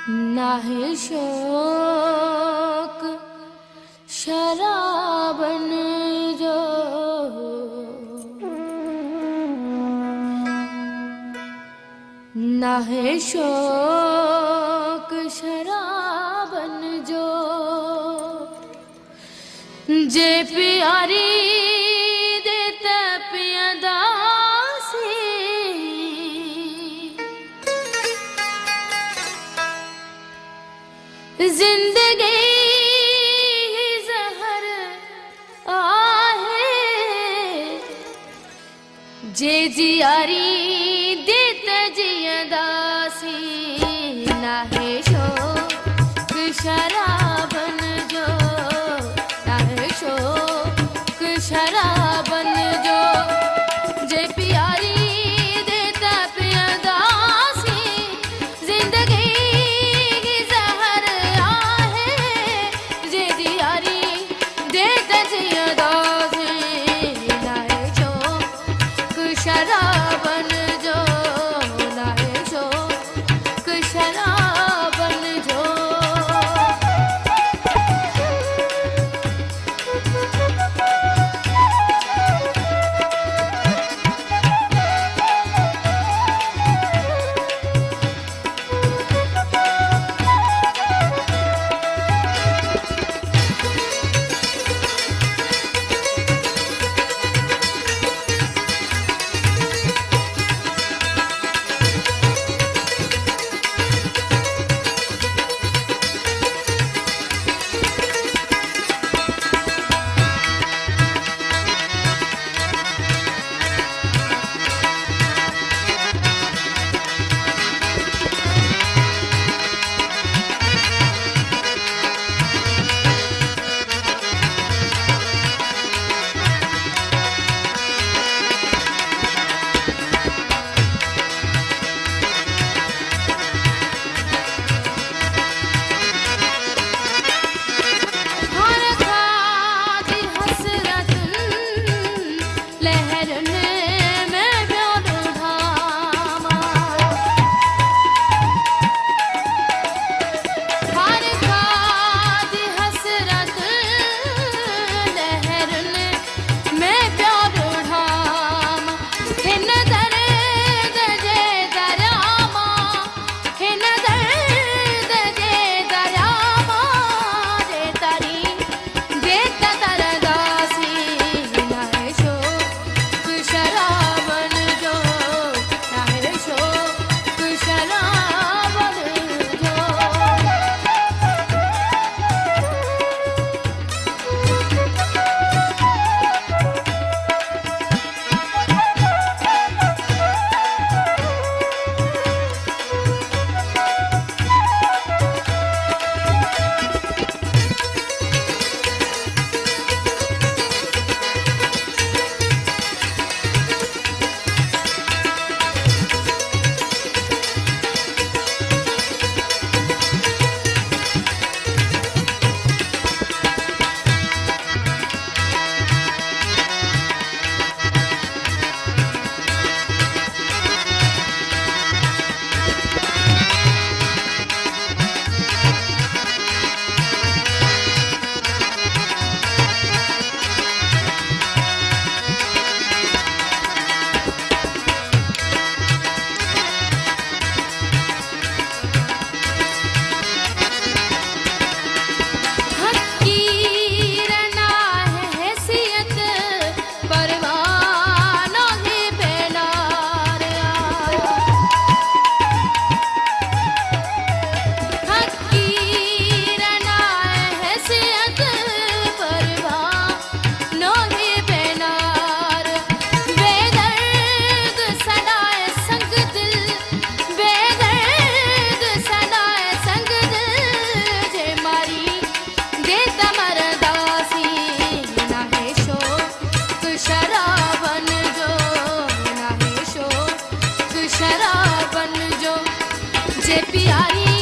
ना है शौक शराबन जो, ना है शौक शराबन जो, जे प्यारी देता पियादा सी, जिंदगी जहर आहे, जे जियारी देता जियादा सी, ना है शौक शराबन जो, ना है शौक शराबन जो, जे प्यारी देता पियादा सी, जिंदगी जहर आहे, जे जियारी देता जियादा सी, ना है शौक शराबन जो, ना है शौक शराबन जो। शराबन जो, जे प्यारी